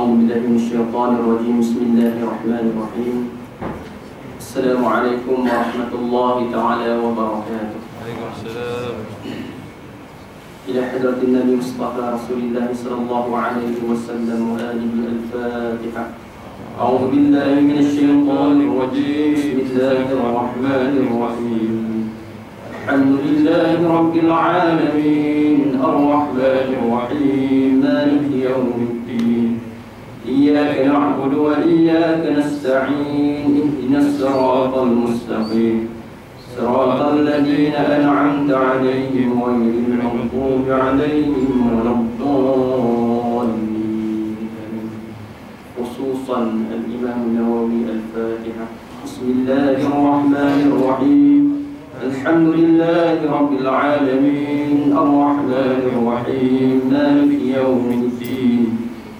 أعوذ بالله من الشيطان الرجيم. بسم الله الرحمن الرحيم. السلام عليكم ورحمة الله تعالى وبركاته. وعليكم السلام. إلى حضرة النبي مصطفى رسول الله صلى الله عليه وسلم وآله الفاتحة. أعوذ بالله من الشيطان الرجيم. بسم الله الرحمن الرحيم. الحمد لله رب العالمين الرحمن الرحيم مالك يوم الدين إياك نعبد وإياك نستعين اهدنا الصراط المستقيم صراط الذين أنعمت عليهم غير المغضوب عليهم ولا الضالين. خصوصا الإمام النووي الفاتحة. بسم الله الرحمن الرحيم. الحمد لله رب العالمين الرحمن الرحيم مالك يوم الدين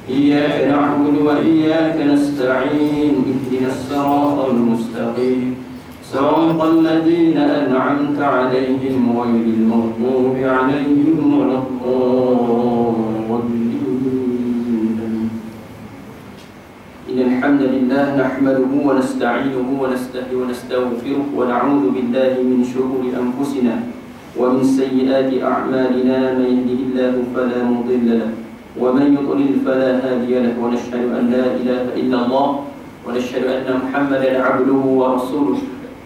إياك نعبد وإياك نستعين اهدنا الصراط المستقيم صراط الذين أنعمت عليهم غير المغضوب عليهم ولا الضالين. إن الحمد لله نحمده ونستعينه ونستهديه ونستغفره ونعوذ بالله من شرور أنفسنا ومن سيئات أعمالنا. من يهده الله فلا مضل له ومن يضلل فلا هادي له ونشهد أن لا إله إلا الله ونشهد أن محمدا عبده ورسوله.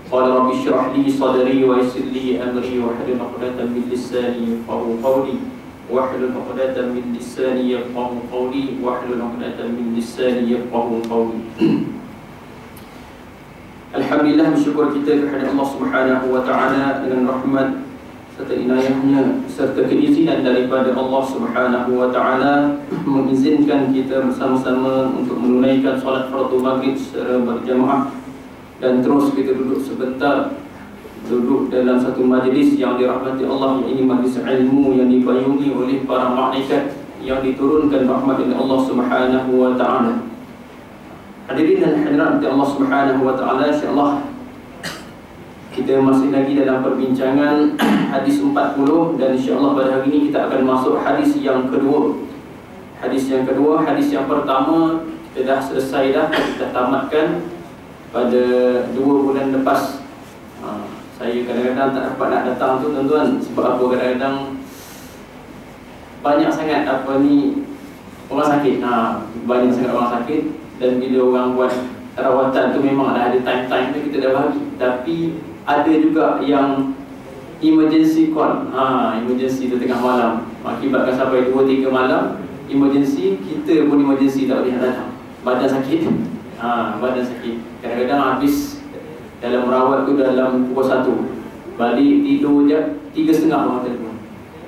قال رب اشرح لي صدري ويسر لي أمري واحلل عقدة من لساني يفقهوا قولي واحلل عقدة من لساني يفقهوا قولي واحلل عقدة من لساني يفقهوا قولي. Alhamdulillah, bersyukur kita kepada Allah Subhanahu wa taala dengan rahmat serta inayahnya serta keizinan daripada Allah Subhanahu wa taala mengizinkan kita bersama-sama untuk menunaikan solat fardu maghrib secara berjamaah dan terus kita duduk sebentar, duduk dalam satu majlis yang dirahmati Allah, yang ini majlis ilmu yang dipayungi oleh para malaikat yang diturunkan rahmat dari Allah Subhanahu wa taala. Hadirin dan hadirat Allah Subhanahu wa taala, insyaallah kita masih lagi dalam perbincangan hadis 40 dan insyaallah pada hari ini kita akan masuk hadis yang kedua. Hadis yang kedua, hadis yang pertama kita dah selesai dah, kita tamatkan pada 2 bulan lepas. Saya kadang-kadang tak dapat nak datang tu tuan-tuan, sebab apa, kadang-kadang banyak sangat orang sakit. Banyak sangat orang sakit, dan bila orang buat rawatan tu memang ada time-time tu kita dah bagi. Tapi ada juga yang emergency call, emergency tu tengah malam, akibatkan sampai 2-3 malam emergency, kita pun emergency tak boleh datang, badan sakit. Badan sakit, kadang-kadang habis dalam rawat tu dalam pukul 1, balik tidur je 3.30 orang telefon,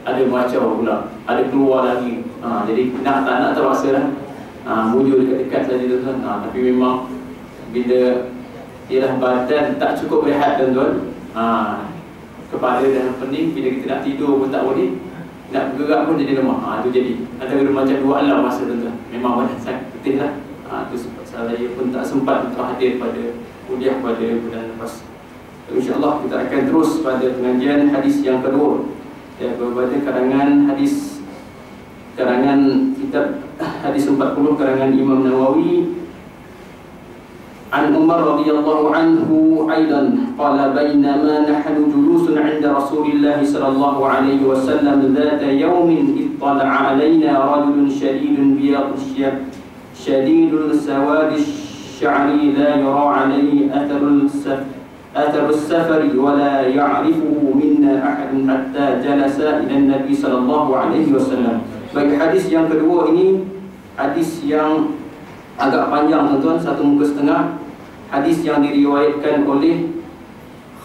ada macam pula, ada keluar lagi. Jadi tak nak terpaksa lah, mujur dekat-dekat saja tuan-tuan. Tapi memang bila ialah badan tak cukup rehat tuan-tuan, kepala dan pening, bila kita nak tidur pun tak boleh, nak bergerak pun jadi lemah. Itu jadi antara macam 2 alam masa tuan-tuan. Memang badan sakit betul lah. Itu sebab saya pun tak sempat untuk hadir pada kuliah pada bulan lepas. InsyaAllah kita akan terus pada pengajian hadis yang kedua, daripada karangan kitab hadis 40 karangan Imam Nawawi. An Umar radhiyallahu anhu aidan qala bainama nahnu julusun 'inda Rasulillah sallallahu alaihi wasallam dhata yawmin ittala'a 'alaina rajulun shadidun biyadh ash-shab shadidul sawad ash-sha'ri la yura 'alayhi atharu as-safari wa la ya'rifuhu minna ahadun hatta jalasa ila an-nabi sallallahu alaihi wasallam. Baik, hadis yang kedua ini hadis yang agak panjang tuan-tuan, 1 muka setengah. Hadis yang diriwayatkan oleh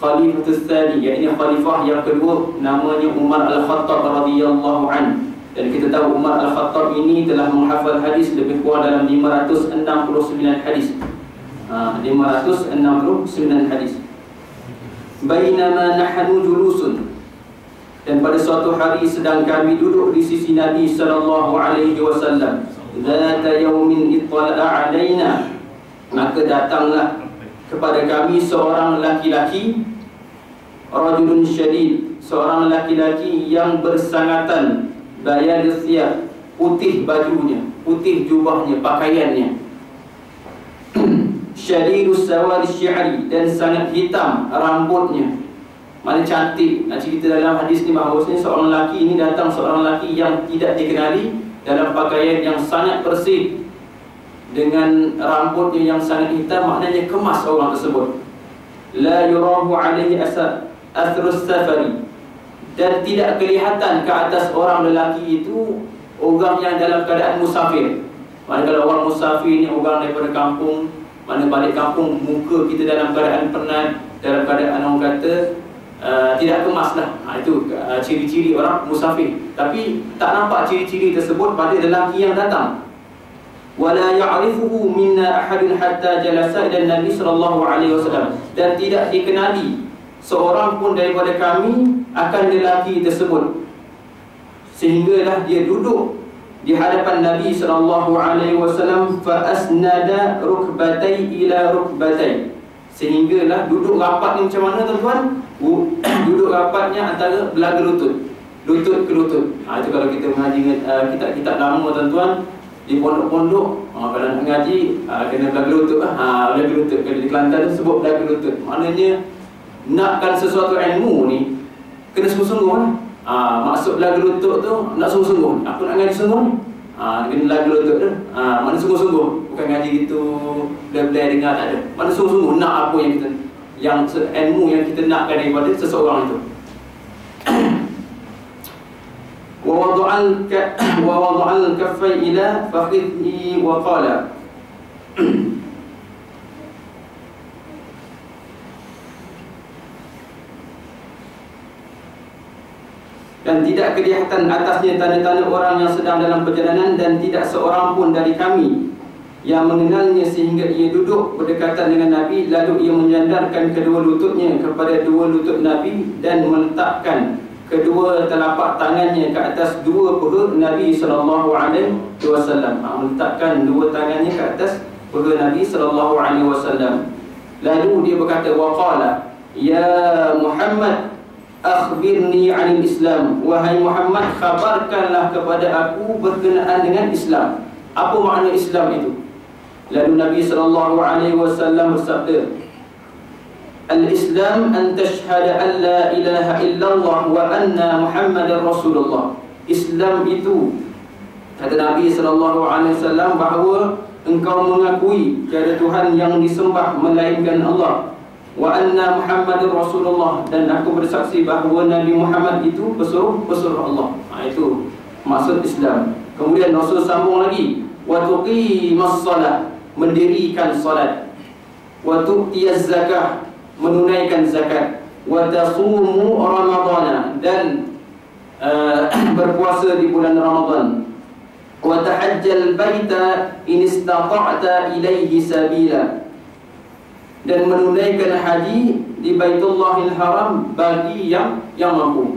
Khalifatul Tsani, iaitu khalifah yang kedua, namanya Umar Al-Khattab radhiyallahu an. Dan kita tahu Umar Al-Khattab ini telah menghafal hadis lebih kurang dalam 569 hadis. 569 hadis. Bainama nahnu julusun, dan pada suatu hari sedang kami duduk di sisi Nabi sallallahu alaihi wasallam. Dzata yaumin ittala'a alaina, maka datanglah kepada kami seorang laki-laki, rajulun syadid, seorang laki-laki yang bersangatan, bayad thiyab, putih bajunya, putih jubahnya, pakaiannya. Syadidus sawadi syi'ri, dan sangat hitam rambutnya. Mana cantik. Nak cerita dalam hadis ni bahawasanya seorang lelaki ini datang, seorang lelaki yang tidak dikenali dalam pakaian yang sangat bersih dengan rambutnya yang sangat hitam, maknanya kemas orang tersebut. La yurahu alaihi athrus safari, dan tidak kelihatan ke atas orang lelaki itu orang yang dalam keadaan musafir. Mana kalau orang musafir ni orang daripada kampung, mana balik kampung muka kita dalam keadaan penat, dalam keadaan orang kata tidak kemas lah. Itu ciri-ciri orang musafir. Tapi tak nampak ciri-ciri tersebut pada lelaki yang datang. Wala ya'rifuhu minna ahadun hatta jalasa ila Nabi sallallahu alaihi wasallam, dan tidak dikenali seorang pun daripada kami akan lelaki tersebut, sehinggalah dia duduk di hadapan Nabi sallallahu alaihi wasallam, fa asnada rukbatai ila rukbatai, sehinggalah duduk rapat ni macam mana tuan-tuan? Duduk rapatnya antara belaga lutut, lutut ke lutut. Itu kalau kita mengaji kitab-kitab lama tuan-tuan, di pondok-pondok, kalau nak mengaji kena belaga lutut. Belaga lutut, kalau di Kelantan sebut belaga lutut. Maknanya nakkan sesuatu ilmu ni kena sungguh-sungguh lah. Maksud belaga lutut tu nak sungguh-sungguh. Aku nak ngaji sungguh ni, kena belaga lutut tu. Mana sungguh-sungguh, bukan ngaji gitu blay-blay dengar, tak ada. Mana sungguh-sungguh nak apa yang kita, yang ilmu yang kita nakkan daripada seseorang itu. Wa wada'al kaffai ila fakhidhi wa qala, dan tidak kelihatan atasnya tanda-tanda orang yang sedang dalam perjalanan, dan tidak seorang pun dari kami yang mengenalnya sehingga ia duduk berdekatan dengan Nabi. Lalu ia menyandarkan kedua lututnya kepada dua lutut Nabi dan meletakkan kedua telapak tangannya ke atas dua perut Nabi sallallahu alaihi wasallam. Meletakkan dua tangannya ke atas perut Nabi sallallahu alaihi wasallam. Lalu dia berkata, waqala ya Muhammad akhbirni 'anil Islam, wahai Muhammad, khabarkanlah kepada aku berkenaan dengan Islam. Apa makna Islam itu? Lalu Nabi sallallahu alaihi wasallam bersabda, Al-Islam an tashhada an la ilaha illallah wa anna Muhammadar Rasulullah. Islam itu, kata Nabi sallallahu alaihi wasallam, bahawa engkau mengakui tiada Tuhan yang disembah melainkan Allah, wa anna Muhammadar Rasulullah, dan aku bersaksi bahawa Nabi Muhammad itu pesuruh Allah. Itu maksud Islam. Kemudian Rasul sambung lagi, wa tuqimas salat, mendirikan salat, wa tu'tiyaz zakah, menunaikan zakat, wa tasumu ramadana, dan berpuasa di bulan Ramadan, wa tahajjal baita in istata'ta ilaihi sabila, dan menunaikan haji di Baitullahil Haram bagi yang mampu.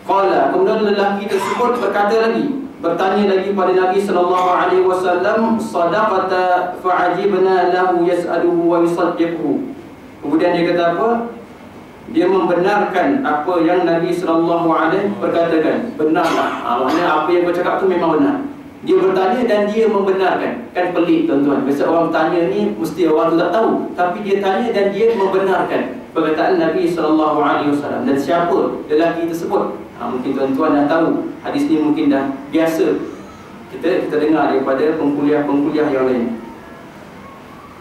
Qala, kemudian lelaki tersebut berkata lagi, bertanya lagi pada Nabi sallallahu alaihi wasallam, sadaqata fa'ajibna lahu yas'aluhu wa yusaddiquhu. Kemudian dia kata apa? Dia membenarkan apa yang Nabi sallallahu alaihi perkatakan. Benarlah. Maksudnya apa yang kau cakap tu memang benar. Dia bertanya dan dia membenarkan. Kan pelik tuan-tuan. Biasa orang tanya ni mesti orang tu tak tahu, tapi dia tanya dan dia membenarkan perkataan Nabi sallallahu alaihi wasallam. Dan siapa lelaki tersebut? Mungkin tuan-tuan dah tahu. Hadis ni mungkin dah biasa kita dengar daripada pengkuliah-pengkuliah yang lain.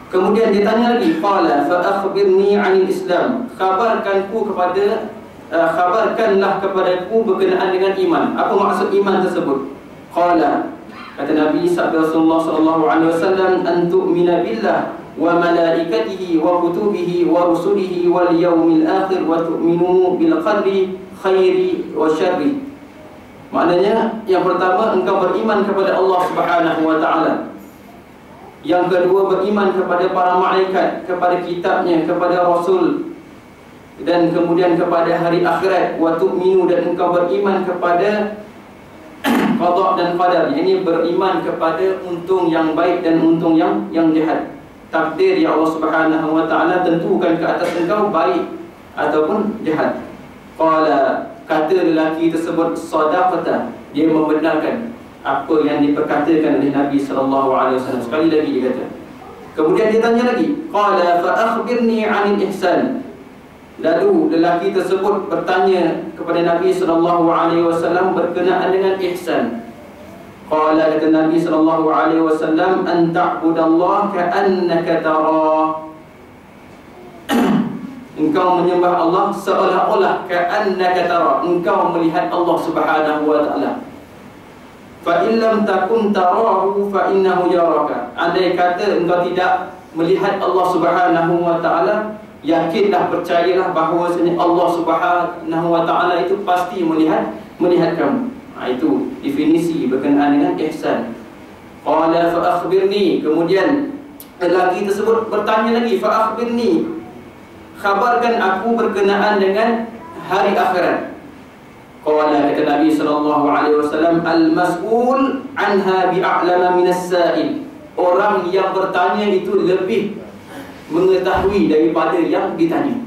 Kemudian dia tanya lagi, qala fa akhbirni 'anil Islam, khabarkanlah kepadaku berkenaan dengan iman. Apa maksud iman tersebut? Qala, kata Nabi Rasulullah sallallahu alaihi wasallam, an tu'mina billah wa malaikatihi wa kutubihi wa rusulihi wal yaumil akhir wa tu'minu bil qadri khairi wa syarri. Maknanya yang pertama, engkau beriman kepada Allah Subhanahu wa taala. Yang kedua, beriman kepada para malaikat, kepada kitabnya, kepada rasul, dan kemudian kepada hari akhirat. Wa tu'minu, dan engkau beriman kepada qada dan qadar. Ini beriman kepada untung yang baik dan untung yang jahat. Takdir yang Allah Subhanahu wa taala tentukan ke atas engkau, baik ataupun jahat. Qala, kata lelaki tersebut, sadaqata, dia membenarkan. apa yang diperkatakan oleh Nabi SAW. Sekali lagi dia kata. Kemudian dia tanya lagi, qala fa akhbirni 'anil ihsan. Lalu lelaki tersebut bertanya kepada Nabi SAW berkenaan dengan ihsan. Qala, kata Nabi SAW, an ta'budallaha ka'annaka tara. Engkau menyembah Allah seolah-olah ka'annaka tara, engkau melihat Allah Subhanahu wa ta'ala. Fa in lam takun tarahu fa innahu yaraka. Andai kata engkau tidak melihat Allah Subhanahu wa ta'ala, yakinlah, percayalah bahawasanya Allah Subhanahu wa ta'ala itu pasti melihat kamu. Itu definisi berkenaan dengan ihsan. Qala fa akhbirni. Kemudian lelaki tersebut bertanya lagi, fa akhbirni, khabarkan aku berkenaan dengan hari akhirat. Qala, kata Nabi SAW, al-mas'ul anha bi'a'lama minas sa'il. Orang yang bertanya itu lebih mengetahui daripada yang ditanya.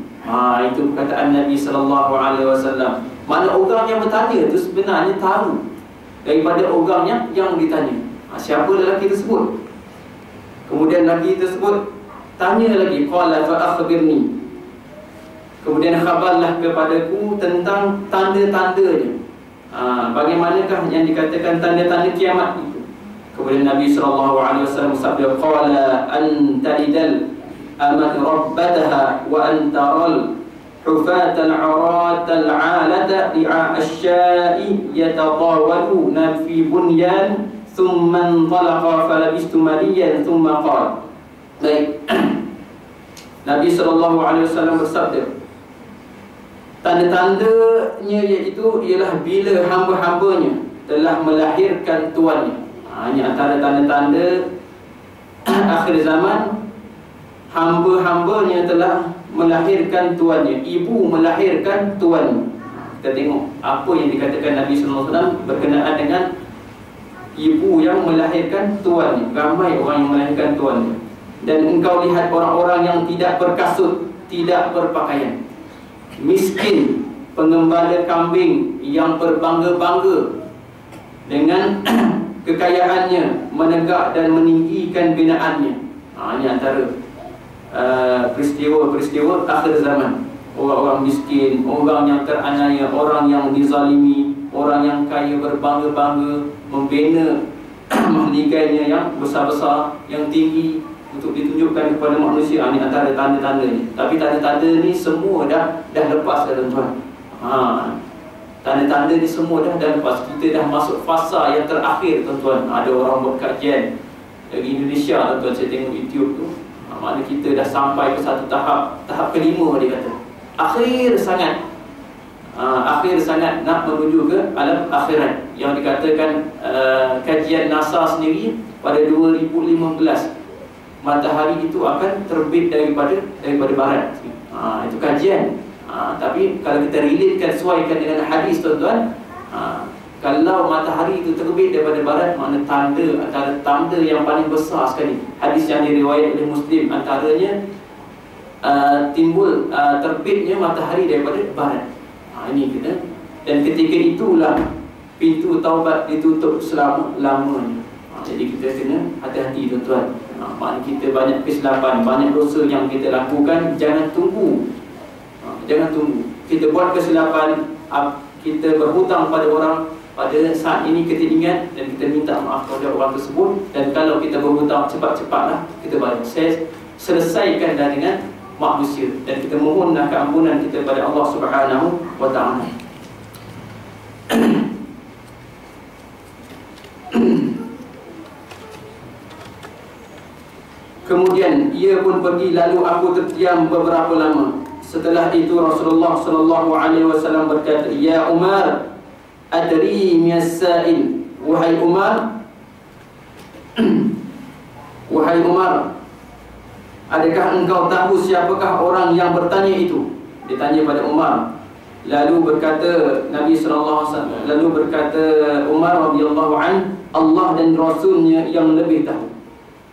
Itu perkataan Nabi SAW. Mana orang yang bertanya itu sebenarnya tahu daripada orang yang ditanya. Siapa lelaki tersebut? Kemudian lelaki tersebut tanya lagi, qala fa akhbirni. Kemudian khabarlah kepadaku tentang tanda-tandanya. Bagaimanakah yang dikatakan tanda-tanda kiamat itu? Kemudian Nabi SAW bersabda, qala an talidal amat rabbataha wa an taral hufatal aratal alata li'a asya'i yatatawaluna fi bunyan thumma intalaqa falabistu maliyan thumma qala. Baik. Nabi SAW bersabda, tanda-tandanya iaitu ialah bila hamba-hambanya telah melahirkan tuannya. Ini antara tanda-tanda akhir zaman. Hamba-hambanya telah melahirkan tuannya. Ibu melahirkan tuannya. Kita tengok apa yang dikatakan Nabi SAW berkenaan dengan ibu yang melahirkan tuannya. Ramai orang yang melahirkan tuannya. Dan engkau lihat orang-orang yang tidak berkasut, tidak berpakaian, miskin, pengembala kambing yang berbangga-bangga dengan kekayaannya, menegak dan meninggikan binaannya. Ini antara peristiwa-peristiwa akhir zaman. Orang-orang miskin, orang yang teraniaya, orang yang dizalimi, orang yang kaya berbangga-bangga membina mahligainya yang besar-besar, yang tinggi untuk ditunjukkan kepada manusia. Ini antara tanda-tanda ni. Tapi tanda-tanda ni semua dah lepas, tuan-tuan. Tanda-tanda ni semua dah lepas. Kita dah masuk fasa yang terakhir, tuan-tuan. Ada orang buat kajian dari Indonesia, tuan-tuan, saya tengok YouTube tu. Maknanya kita dah sampai ke satu tahap kelima, dia kata. Akhir sangat nak menuju ke alam akhirat. Yang dikatakan kajian NASA sendiri pada 2015 matahari itu akan terbit daripada barat. Itu kajian. Tapi kalau kita relatekan, sesuaikan dengan hadis, tuan-tuan, kalau matahari itu terbit daripada barat, makna antara tanda yang paling besar sekali. Hadis yang diriwayat oleh Muslim, antaranya timbul terbitnya matahari daripada barat. Ini kita. Dan ketika itulah pintu taubat ditutup selama-lamanya. Jadi kita kena hati-hati, tuan-tuan. Maknanya kita banyak kesilapan, banyak dosa yang kita lakukan. Jangan tunggu. Kita buat kesilapan, kita berhutang pada orang, pada saat ini kita ingat dan kita minta maaf kepada orang tersebut. Dan kalau kita berhutang, cepat-cepatlah kita balik. Selesaikan dengan manusia. Dan kita mohonlah keampunan kita pada Allah Subhanahu wa ta'ala. Kemudian ia pun pergi, lalu aku terdiam beberapa lama. Setelah itu Rasulullah SAW berkata, ya Umar, adri miyas sa'il. Wahai Umar, wahai Umar, adakah engkau tahu siapakah orang yang bertanya itu? Ditanya pada Umar. Lalu berkata Nabi SAW, lalu berkata Umar radhiyallahu an, Allah dan Rasulnya yang lebih tahu.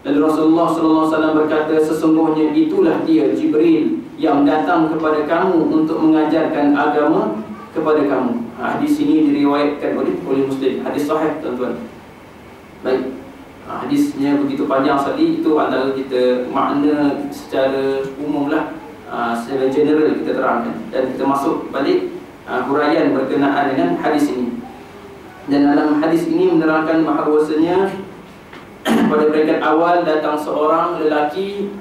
Lalu Rasulullah SAW berkata, sesungguhnya itulah dia Jibril yang datang kepada kamu untuk mengajarkan agama kepada kamu. Hadis ini diriwayatkan oleh Muslim. Hadis sahih, tuan-tuan. Baik, hadisnya begitu panjang sekali. Itu antara kita makna secara umum lah, secara general kita terangkan. Dan kita masuk balik huraian berkenaan dengan hadis ini. Dan dalam hadis ini menerangkan bahawasanya pada peringkat awal datang seorang lelaki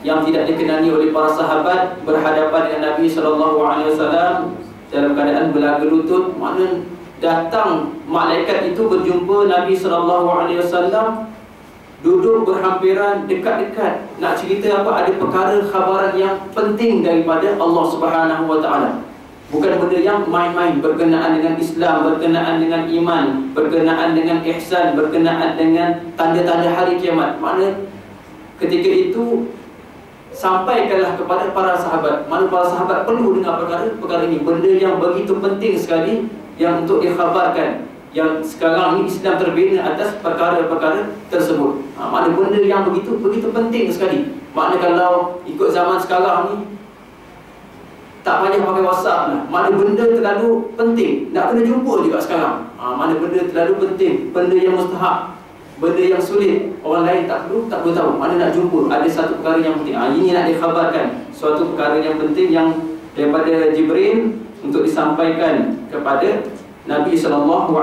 yang tidak dikenali oleh para sahabat berhadapan dengan Nabi SAW dalam keadaan belaga lutut. Maknanya datang malaikat itu berjumpa Nabi SAW, duduk berhampiran dekat-dekat, nak cerita apa? Ada perkara khabaran yang penting daripada Allah Subhanahu Wa Taala. Bukan benda yang main-main, berkenaan dengan Islam, berkenaan dengan iman, berkenaan dengan ihsan, berkenaan dengan tanda-tanda hari kiamat. Maknanya ketika itu sampaikanlah kepada para sahabat. Mana para sahabat perlu dengar perkara ini, benda yang begitu penting sekali yang untuk dikhabarkan, yang sekarang ini Islam terbina atas perkara-perkara tersebut. Mana benda yang begitu penting sekali. Maknanya kalau ikut zaman sekarang ni tak payah pakai WhatsApp lah. Mana benda terlalu penting, nak kena jumpa juga sekarang. Mana benda terlalu penting, benda yang mustahak, benda yang sulit, orang lain tak perlu tahu, mana nak jumpa. Ada satu perkara yang penting, ini nak dikhabarkan, suatu perkara yang penting yang daripada Jibril untuk disampaikan kepada Nabi SAW.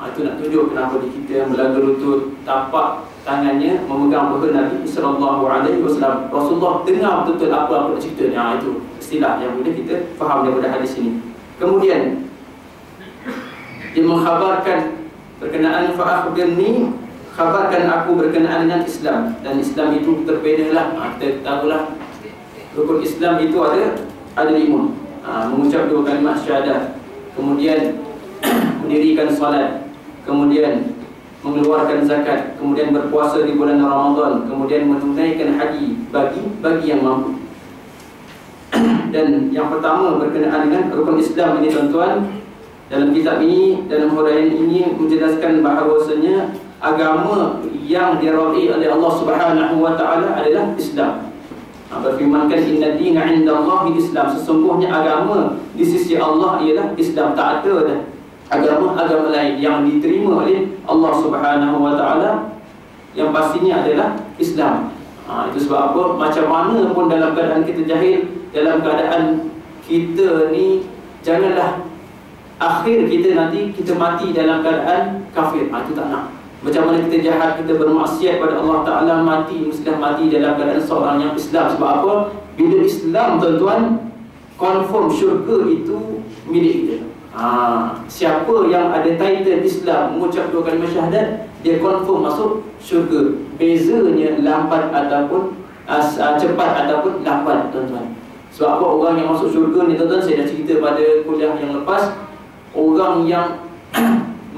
Itu nak tunjuk kenapa kita belaga lutut, tapak tangannya memegang peha Nabi SAW. Rasulullah dengar betul-betul apa nak cerita. Itu istilah yang boleh kita faham daripada hadis ini. Kemudian dia mengkhabarkan berkenaan fa'akhbirni, khabarkan aku berkenaan dengan Islam. Dan Islam itu terbedalah. Kita tahulah rukun Islam itu ada 5. Mengucap 2 kalimat syahadat, kemudian mendirikan salat, kemudian mengeluarkan zakat, kemudian berpuasa di bulan Ramadan, kemudian menunaikan haji bagi yang mampu. Dan yang pertama berkenaan dengan rukun Islam ini, tuan-tuan, dalam kitab ini, dalam huraian ini menjelaskan bahawasanya agama yang diridai oleh Allah Subhanahu Wa Taala adalah Islam. Berfirmankan inna dina 'indallahi Islam, sesungguhnya agama di sisi Allah ialah Islam. Tak ada dah agama lain yang diterima oleh Allah Subhanahu Wa Taala, yang pastinya adalah Islam. Itu sebab apa, macam mana pun dalam keadaan kita jahil, dalam keadaan kita ni, janganlah akhir kita nanti kita mati dalam keadaan kafir. Itu tak nak. Macam mana kita jahat, kita bermaksiat pada Allah Ta'ala, mesti mati dalam keadaan seorang yang Islam. Sebab apa? Bila Islam, tuan-tuan, confirm syurga itu milik kita. Siapa yang ada title Islam, mengucap 2 kalimat syahadat, dia confirm masuk syurga. Bezanya lambat ataupun cepat ataupun lambat, tuan-tuan. Sebab apa orang yang masuk syurga ni, tuan-tuan, saya dah cerita pada kuliah yang lepas, orang yang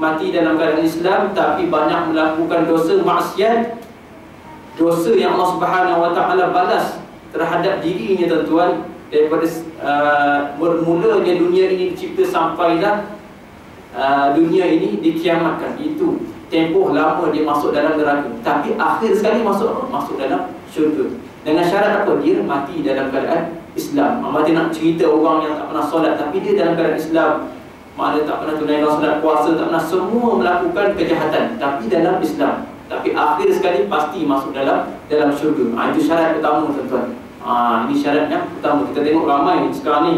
mati dalam keadaan Islam tapi banyak melakukan dosa maksiat, dosa yang Allah Subhanahu Wa Taala balas terhadap dirinya, tuan-tuan, daripada bermulanya dunia ini dicipta sampailah dunia ini dikiamatkan. Itu tempoh lama dia masuk dalam neraka, tapi akhir sekali masuk dalam syurga. Dengan syarat apa? Dia mati dalam keadaan Islam. Mati nak cerita orang yang tak pernah solat tapi dia dalam keadaan Islam, maknanya tak pernah tunaikan solat, puasa, tak pernah, semua melakukan kejahatan tapi dalam Islam, tapi akhir sekali pasti masuk dalam syurga. Itu syarat utama, tuan-tuan. Ini syarat yang utama. Kita tengok ramai sekarang ni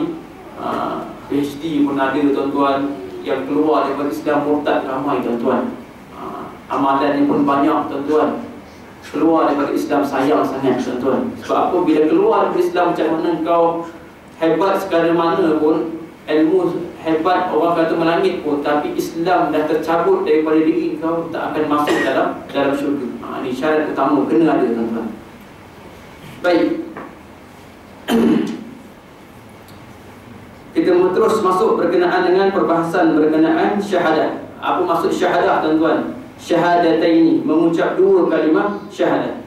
PhD pun ada, tuan-tuan, yang keluar daripada Islam murtad ramai, tuan-tuan. Amalannya pun banyak, tuan-tuan, keluar daripada Islam. Sayang sangat, tuan-tuan. Sebab apa? Bila keluar daripada Islam, macam mana kau hebat sekadar mana pun, ilmu hebat, orang kata melangit pun, tapi Islam dah tercabut daripada diri kau, tak akan masuk dalam syurga. Ini syarat utama, kena ada, tuan-tuan. Baik, kita terus masuk berkenaan dengan perbahasan berkenaan syahadat. Apa maksud syahadah, tuan-tuan? Syahadataini, mengucap 2 kalimat syahadat.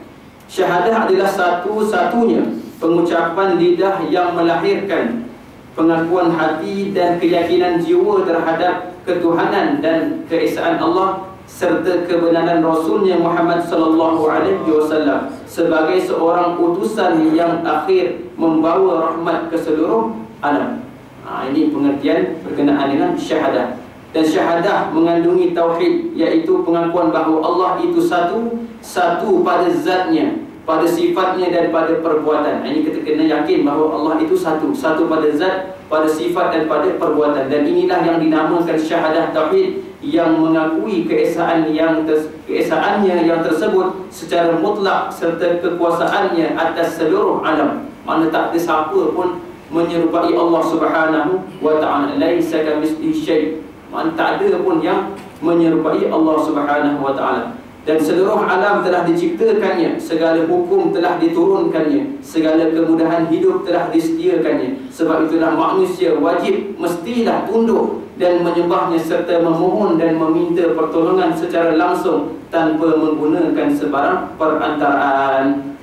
Syahadah adalah satu-satunya pengucapan lidah yang melahirkan pengakuan hati dan keyakinan jiwa terhadap ketuhanan dan keesaan Allah serta kebenaran Rasulnya Muhammad SAW sebagai seorang utusan yang akhir membawa rahmat ke seluruh alam. Ini pengertian berkenaan dengan syahadah. Dan syahadah mengandungi tauhid, iaitu pengakuan bahawa Allah itu satu pada zatnya, pada sifatnya dan pada perbuatan. Ini kita kena yakin bahawa Allah itu satu pada zat, pada sifat dan pada perbuatan. Dan inilah yang dinamakan syahadah tauhid, yang mengakui keesaannya yang tersebut secara mutlak serta kekuasaannya atas seluruh alam. Mana tak ada siapa pun menyerupai Allah Subhanahu wa ta'ala. Laisa kamitslihi syai'. Man tak ada pun yang menyerupai Allah Subhanahu wa ta'ala. Dan seluruh alam telah diciptakannya, segala hukum telah diturunkannya, segala kemudahan hidup telah disediakannya. Sebab itulah manusia wajib mestilah tunduk dan menyembahnya serta memohon dan meminta pertolongan secara langsung tanpa menggunakan sebarang perantaraan.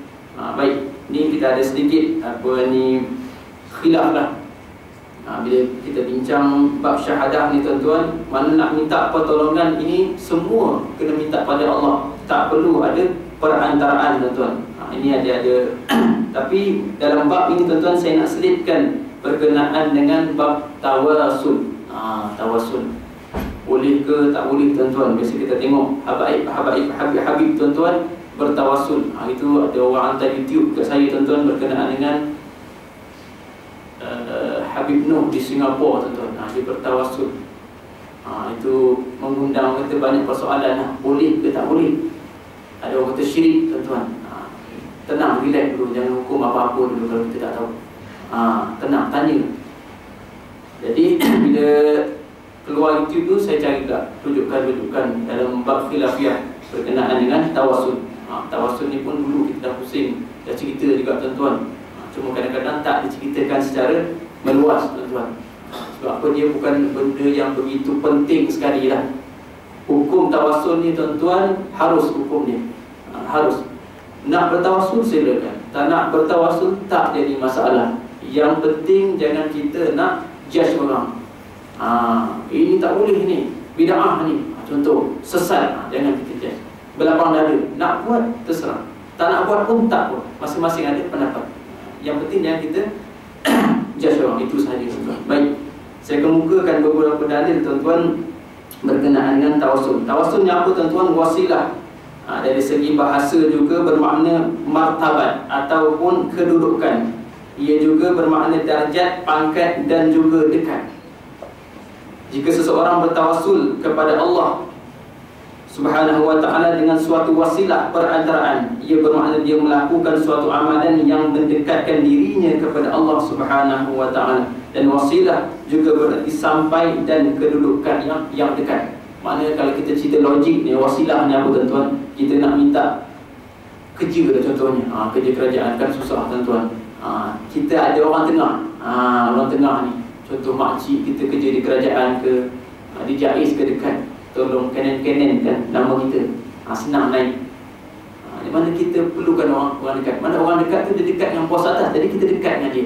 Baik, ni kita ada sedikit khilaf lah. Bila kita bincang bab syahadah ni tuan-tuan, mana nak minta pertolongan ini semua kena minta pada Allah, tak perlu ada perantaraan tuan-tuan. Ini ada tapi dalam bab ini tuan-tuan saya nak selitkan berkenaan dengan bab tawasul. Tawasul boleh ke tak boleh tuan-tuan? Biasa kita tengok Habib tuan-tuan bertawasul. Itu ada orang hantar YouTube kat saya tuan-tuan berkenaan dengan Habib Noh di Singapura tuan-tuan. Dia bertawasul. Itu mengundang kata banyak persoalan. Boleh ke tak boleh? Ada orang kata syirik tuan-tuan. Tenang, relax dulu, jangan hukum apa-apa dulu kalau kita tak tahu. Tenang, tanya. Jadi bila keluar YouTube tu saya cari tak rujukan dalam bab khilafiyah berkenaan dengan tawasul. Tawasul ni pun dulu kita dah pusing, dah cerita juga tuan-tuan. Cuma kadang-kadang tak diceritakan secara meluas tuan-tuan. Sebab apa? Dia bukan benda yang begitu penting sekali lah. Hukum tawasul ni tuan-tuan harus hukum dia. Harus. Nak bertawasul silakan, tak nak bertawasul tak jadi masalah. Yang penting jangan kita nak judge orang. Ini tak boleh ni, bid'ah ni. Contoh, sesat, jangan kita judge. Berlapang dada, nak buat terserah, tak nak buat pun tak pun. Masing-masing ada pendapat. Yang penting jangan kita judge orang, itu sahaja tuan-tuan. Baik, saya kemukakan beberapa dalil tuan-tuan berkenaan dengan tawasul. Tawasul ni apa tuan-tuan? Wasilah. Dari segi bahasa juga bermakna martabat ataupun kedudukan. Ia juga bermakna darjat, pangkat dan juga dekat. Jika seseorang bertawasul kepada Allah Subhanahu wa ta'ala dengan suatu wasilah perantaraan, ia bermakna dia melakukan suatu amalan yang mendekatkan dirinya kepada Allah Subhanahu wa ta'ala. Dan wasilah juga berarti sampai dan kedudukan yang dekat. Maknanya kalau kita cerita logik ni, wasilah ni apa tuan-tuan? Kita nak minta kerja contohnya, kerja kerajaan kan susah tuan-tuan. Kita ada orang tengah, orang tengah ni, contoh makcik kita kerja di kerajaan ke, di JAIS ke dekat, tolong kanan-kanan kan nama kita, senang naik. Di mana kita perlukan orang dekat. Mana orang dekat tu dia dekat dengan pos atas, jadi kita dekat dengan dia.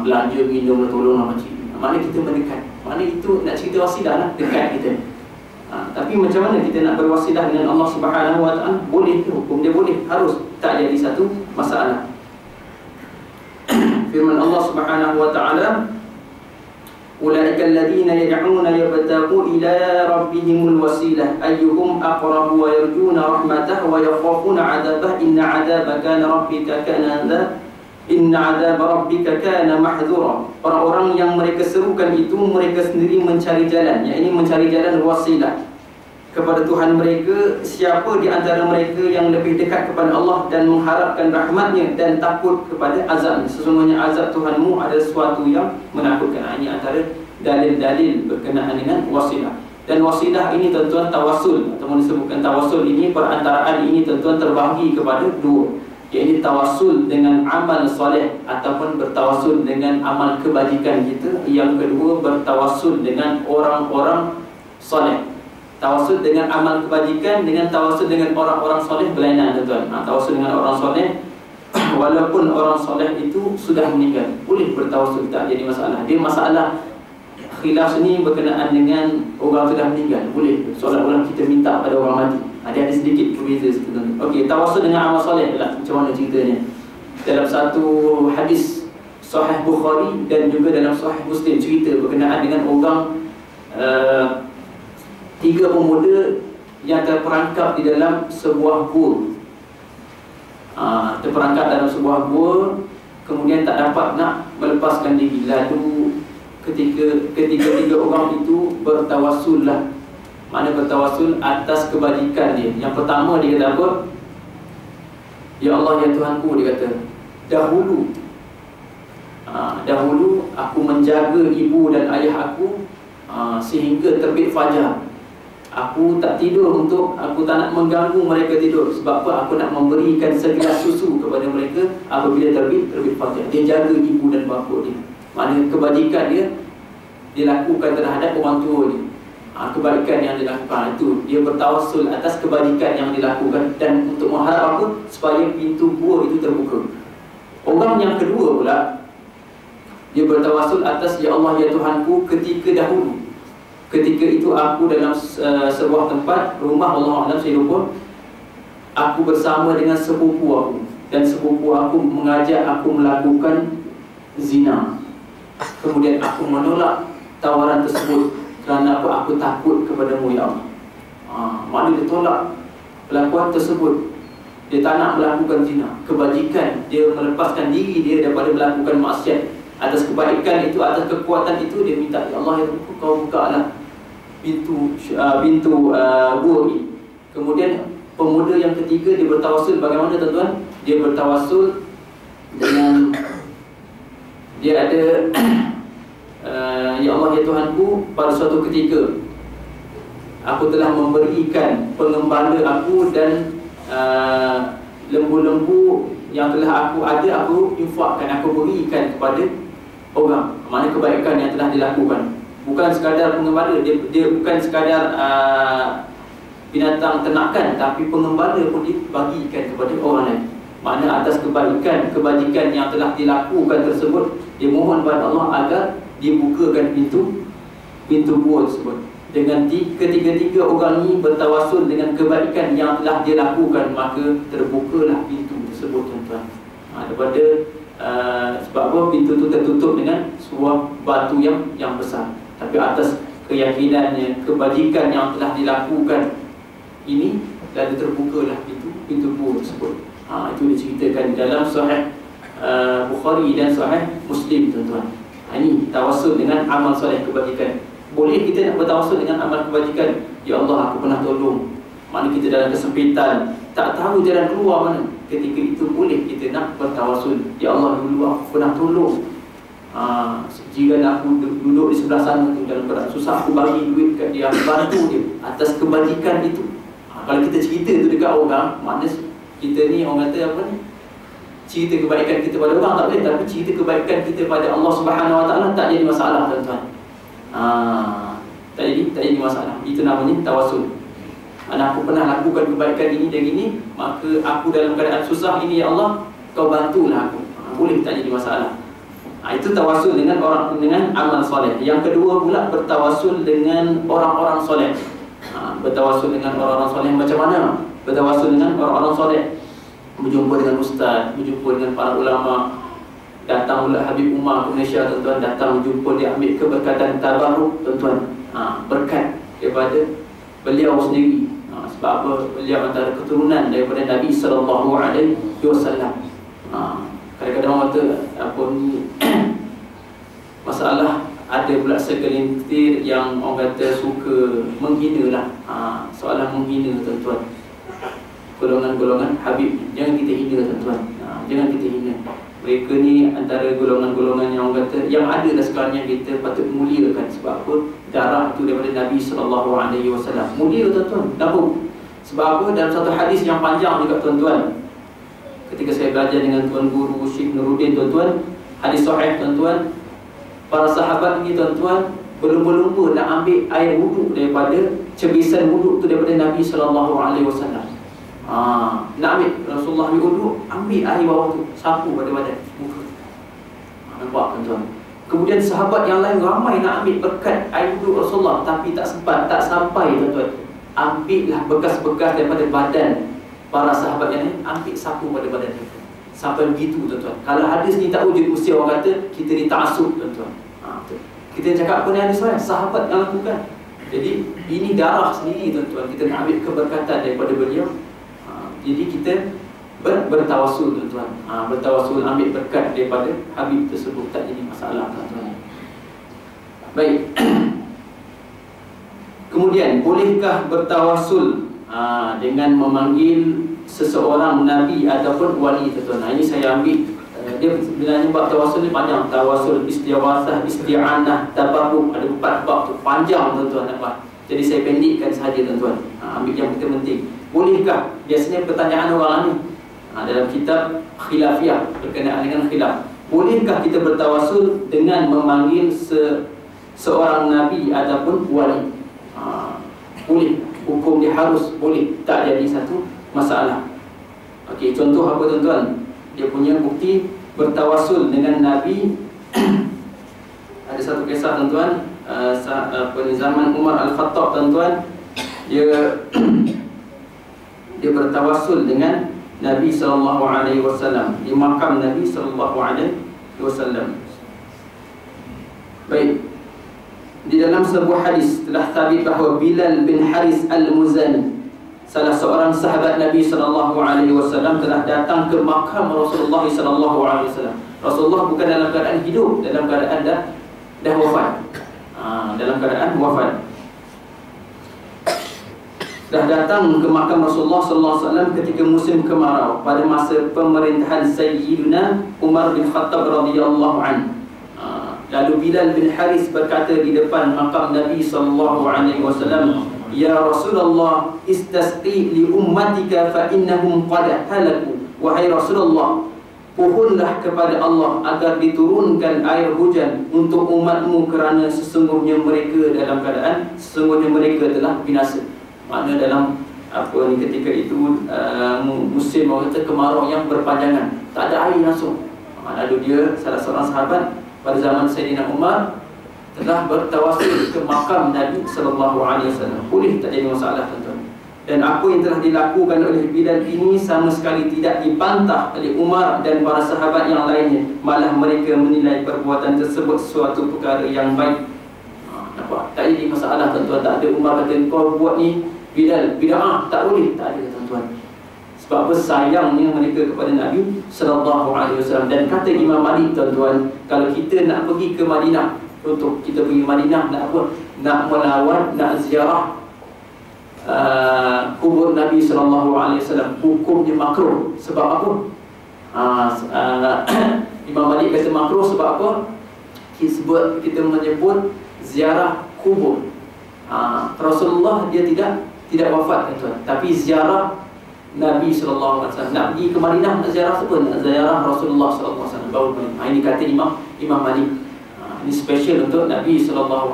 Belanja, minum, tolonglah makcik. Mana kita mendekat. Mana itu nak cerita wasilah lah, dekat kita. Tapi macam mana kita nak berwasilah dengan Allah Subhanahu wa ta'ala? Boleh ke? Hukum dia boleh, harus, tak jadi satu masalah. Firman Allah Subhanahu wa ta'ala, ulaika alladhina yad'una yabtaghu ila rabbihimul wasilah ayyuhum aqrabu wa yarjuna rahmatahu wa yakhafuna 'adabah inna 'adaba rabbika kana mahdhura. Orang-orang yang mereka serukan itu mereka sendiri mencari jalan, yakni mencari jalan wasilah kepada Tuhan mereka. Siapa di antara mereka yang lebih dekat kepada Allah dan mengharapkan rahmatnya dan takut kepada azab. Sesungguhnya azab Tuhanmu adalah sesuatu yang menakutkan. Ini antara dalil-dalil berkenaan dengan wasilah. Dan wasilah ini tuan-tuan tawasul, ataupun disebutkan tawasul ini, perantaraan ini tuan-tuan terbahagi kepada dua, iaitu tawasul dengan amal soleh ataupun bertawasul dengan amal kebajikan kita. Yang kedua, bertawasul dengan orang-orang soleh. Tawasul dengan amal kebajikan dengan tawasul dengan orang-orang soleh berlainan tuan-tuan. Tawasul dengan orang soleh walaupun orang soleh itu sudah meninggal, boleh bertawasul, tak jadi masalah. Dia masalah khilaf ni berkenaan dengan orang sudah meninggal, boleh seolah-olah kita minta pada orang mati. Dia ada sedikit berbeza sebenarnya. Okey, tawasul dengan amal soleh lah, macam mana ceritanya? Dalam satu hadis Sahih Bukhari dan juga dalam Sahih Muslim cerita berkenaan dengan orang tiga pemuda yang terperangkap di dalam sebuah gua. Terperangkap dalam sebuah gua, kemudian tak dapat nak melepaskan diri. Lalu ketiga orang itu bertawassul lah. Mana bertawassul atas kebajikan dia. Yang pertama dia kata apa? Ya Allah, ya Tuhanku, dia kata, dahulu aku menjaga ibu dan ayah aku sehingga terbit fajar. Aku tak tidur aku tak nak mengganggu mereka tidur. Sebab apa? Aku nak memberikan segelas susu kepada mereka apabila terbit fajar. Dia jaga ibu dan bapa dia. Maknanya kebajikan dia dilakukan terhadap orang tua dia. Kebaikan yang dilakukan itu, dia bertawassul atas kebajikan yang dilakukan dan untuk mengharap apa? Supaya pintu gua itu terbuka. Orang yang kedua pula, dia bertawassul atas ya Allah, ya Tuhanku, ketika dahulu, ketika itu aku dalam sebuah tempat, rumah Allah Alam, saya lupa, aku bersama dengan sepupu aku, dan sepupu aku mengajak aku melakukan zina. Kemudian aku menolak tawaran tersebut kerana aku takut kepadamu ya Allah. Maknanya dia tolak pelakuan tersebut. Dia tak nak melakukan zina. Kebajikan, dia melepaskan diri dia daripada melakukan maksiat. Atas kebaikan itu, atas kekuatan itu, dia minta ya Allah, ya Tuhan, kau bukalah pintu gua ini. Kemudian pemuda yang ketiga, dia bertawassul bagaimana tuan-tuan? Dia bertawassul dengan dia ada ya Allah, ya Tuhanku, pada suatu ketika aku telah memberikan pengembala aku dan lembu-lembu yang telah aku ada, aku infakkan, aku berikan kepada orang. Mana kebaikan yang telah dilakukan. Bukan sekadar pengembala, dia bukan sekadar binatang ternakan, tapi pengembala pun dibagikan kepada orang lain. Makna atas kebajikan yang telah dilakukan tersebut, dia mohon kepada Allah agar dibukakan pintu gua tersebut. Dengan ketiga-tiga orang ini bertawassul dengan kebaikan yang telah dia lakukan, maka terbukalah pintu tersebut, tuan-tuan. Daripada sebab apa? Pintu itu tertutup dengan sebuah batu yang besar. Tapi atas keyakinannya, kebajikan yang telah dilakukan ini, lalu terbukalah pintu gua tersebut. Itu diceritakan di dalam Sahih Bukhari dan Sahih Muslim, tuan-tuan. Ini tawassul dengan amal soleh kebajikan. Boleh kita nak bertawassul dengan amal kebajikan. Ya Allah, aku pernah tolong. Mana kita dalam kesempitan, tak tahu jalan keluar mana. Ketika itu boleh kita nak bertawassul. Ya Allah, dulu aku pernah tolong jiran aku duduk di sebelah sana tu, dalam keadaan susah, aku bagi duit kat dia, aku bantu dia atas kebajikan itu. Kalau kita cerita tu dekat orang, maknanya kita ni, orang kata apa ni, cerita kebaikan kita pada orang tak boleh, tapi cerita kebaikan kita pada Allah Subhanahu Wa Taala tak jadi masalah, tuan-tuan. Tak jadi masalah. Itu namanya tawassul. Mana aku pernah lakukan kebaikan ini dan ini, maka aku dalam keadaan susah ini, ya Allah, kau bantulah aku. Boleh, tak jadi masalah. Itu tawassul dengan amal soleh. Yang kedua pula, bertawassul dengan orang-orang soleh. Bertawassul dengan orang-orang soleh macam mana? Bertawassul dengan orang-orang soleh, berjumpa dengan ustaz, berjumpa dengan para ulama. Datang pula Habib Umar ke Malaysia, tuan-tuan, datang jumpa dia, ambil keberkatan tabarruk, tuan-tuan. Berkat daripada beliau sendiri. Sebab apa? Beliau antara keturunan daripada Nabi SAW. Kadang-kadang orang kata apa ni masalah, ada pula segelintir yang orang kata suka menghina lah. Soalan menghina, tuan-tuan, golongan-golongan Habib. Jangan kita hina, tuan-tuan. Jangan kita hina. Mereka ni antara golongan-golongan yang orang kata, yang ada dah sekarang, yang kita patut muliakan. Sebab apa? Darah itu daripada Nabi SAW. Mulia, tuan-tuan. Kenapa? Sebab apa? Dalam satu hadis yang panjang juga, tuan-tuan, ketika saya belajar dengan Tuan Guru Syekh Nuruddin, tuan-tuan, hadis sahih, tuan-tuan, para sahabat ini, tuan-tuan, berlumba-lumba nak ambil air wuduk daripada cebisan wuduk tu daripada Nabi SAW. Nak ambil, Rasulullah ambil wuduk, ambil air bawah tu, sapu pada badan muka. Nampak, tuan-tuan? Kemudian sahabat yang lain ramai nak ambil berkat air wuduk Rasulullah, tapi tak sempat, tak sampai, tuan-tuan. Ambillah bekas-bekas daripada badan para sahabat yang lain, ambil sapu pada badan mereka. Sampai begitu, tuan-tuan. Kalau hadis ni tak wujud, mesti orang kata kita ni ta'assub, tuan-tuan. Kita cakap apa ni hadis sahih, sahabat yang lakukan. Jadi ini darah sendiri tuan-tuan, kita nak ambil keberkatan daripada beliau. Jadi kita bertawasul tuan-tuan, bertawasul ambil berkat daripada Habib tersebut, tak jadi masalah tuan-tuan. Baik. Kemudian, bolehkah bertawasul dengan memanggil seseorang nabi ataupun wali tuan-tuan? Ini saya ambil, dia sebenarnya bab tawasul ni panjang. Tawasul, istighasah, isti'anah, tabarruk, ada 4 bab tu, panjang tuan-tuan. Jadi saya pendekkan sahaja tuan-tuan, ambil yang penting. Bolehkah? Biasanya pertanyaan orang ni dalam kitab khilafiyah berkenaan dengan khilaf. Bolehkah kita bertawasul dengan memanggil seorang nabi ataupun wali? Boleh. Hukum dia harus boleh, tak jadi satu masalah. Okey, contoh apa tuan-tuan? Dia punya bukti bertawasul dengan nabi. Ada satu kisah tuan-tuan, zaman Umar Al-Khattab tuan-tuan, dia bertawasul dengan Nabi SAW di makam Nabi SAW. Baik. Di dalam sebuah hadis telah sabit bahawa Bilal bin Haris Al-Muzani, salah seorang sahabat Nabi SAW, telah datang ke makam Rasulullah SAW. Rasulullah bukan dalam keadaan hidup, dalam keadaan dah wafat. Dalam keadaan wafat. Dah datang ke makam Rasulullah SAW ketika musim kemarau pada masa pemerintahan Sayyidina Umar bin Khattab radhiyallahu anhu. Lalu Bilal bin Haris berkata di depan makam Nabi SAW, "Ya Rasulullah, istasqi li ummatika fa innahum qad halaku." Wahai Rasulullah, pohonlah kepada Allah agar diturunkan air hujan untuk umatmu kerana sesungguhnya mereka telah binasa. Makna dalam ketika itu musim kemarau yang berpanjangan, tak ada air langsung. Lalu dia, salah seorang sahabat pada zaman Sayyidina Umar, telah bertawasul ke makam Nabi SAW. Boleh, tak jadi masalah tuan-tuan. Dan apa yang telah dilakukan oleh Bilal ini sama sekali tidak dibantah oleh Umar dan para sahabat yang lainnya. Malah mereka menilai perbuatan tersebut suatu perkara yang baik. Nampak? Tak jadi masalah tuan-tuan. Tak ada Umar kata kau buat ni Bilal bid'ah, tak boleh. Tak ada tuan-tuan. Sebab apa? Sayangnya mereka kepada Nabi SAW. Dan kata Imam Malik tuan-tuan, kalau kita nak pergi ke Madinah, untuk kita pergi Madinah nak apa? Nak melawat, nak ziarah kubur Nabi SAW, hukumnya makruh. Sebab apa? Imam Malik kata makruh sebab apa? Kita menyebut ziarah kubur. Rasulullah dia tidak wafat tuan, tapi ziarah Nabi SAW. Nak pergi ke Madinah, nak ziarah siapa? Nak ziarah Rasulullah SAW baru boleh. Ini kata Imam Malik. Ini special untuk Nabi SAW.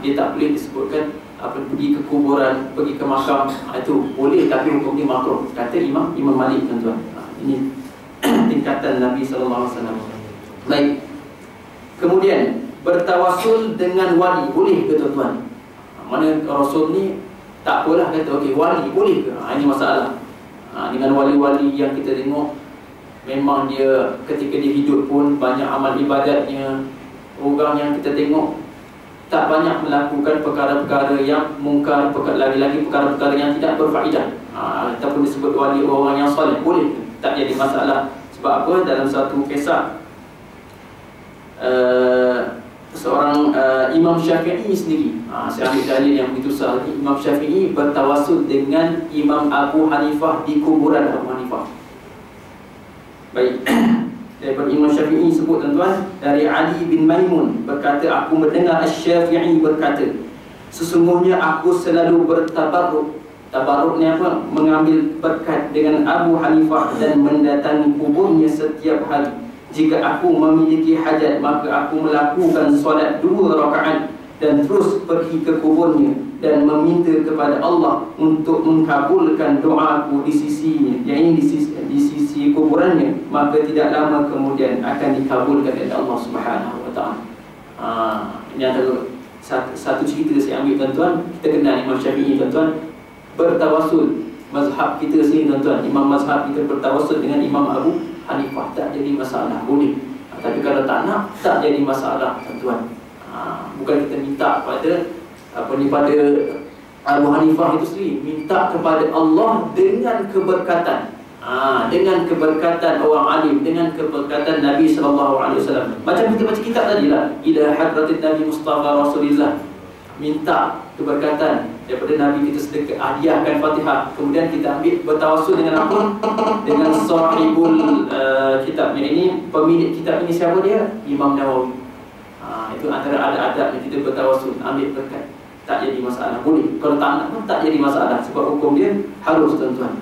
Dia tak boleh disebutkan pergi ke kuburan, pergi ke makam. Itu boleh, tapi hukumnya makruh, kata Imam Malik tuan-tuan. Ini tingkatan Nabi SAW. Baik. Kemudian bertawasul dengan wali, boleh ke tuan-tuan? Mana Rasul ni tak apalah kata okey wali boleh ke? Ini masalah. Dengan wali-wali yang kita tengok, memang dia ketika dia hidup pun banyak amal ibadatnya. Orang yang kita tengok tak banyak melakukan perkara-perkara yang mungkar, lagi-lagi perkara-perkara yang tidak berfaedah. Ataupun disebut wali orang yang soleh, boleh ke? Tak jadi masalah. Sebab apa? Dalam satu kisah seorang Imam Syafi'i sendiri, saya ambil dalil yang begitu sah. Imam Syafi'i bertawasul dengan Imam Abu Hanifah di kuburan Abu Hanifah. Baik. Daripada Imam Syafi'i sebut tuan-tuan, dari Ali bin Maimun berkata, aku mendengar Asy-Syafi'i berkata, sesungguhnya aku selalu bertabarruk. Tabarruk ni apa? Mengambil berkat dengan Abu Hanifah dan mendatangi kuburnya setiap hari. Jika aku memiliki hajat, maka aku melakukan solat 2 rakaat dan terus pergi ke kuburnya dan meminta kepada Allah untuk mengkabulkan doaku di sisinya, yakni di sisi kuburannya, maka tidak lama kemudian akan dikabulkan oleh Allah Subhanahu wa taala. Ini antara satu cerita saya ambil tuan-tuan. Kita kenal Imam Syafi'i tuan-tuan, bertawasul. Mazhab kita sini tuan-tuan, imam mazhab kita bertawasul dengan Imam Abu Hanifah, tak jadi masalah, boleh. Tapi kalau tak nak, tak jadi masalah tuan-tuan. Bukan kita minta pada pada Abu Hanifah itu sendiri, minta kepada Allah dengan keberkatan. Dengan keberkatan orang alim, dengan keberkatan Nabi SAW. Macam kita baca kitab tadi lah, ila hadratin Nabi Mustafa Rasulillah, minta keberkatan daripada Nabi, kita sedekah, hadiahkan Fatihah. Kemudian kita ambil bertawassul dengan apa? Dengan sahibul kitab. Yang ini, pemilik kitab ini siapa dia? Imam Nawawi. Itu antara adab-adab yang kita bertawassul, ambil berkat. Tak jadi masalah, boleh. Kalau tak nak pun tak jadi masalah, sebab hukum dia harus, tuan-tuan.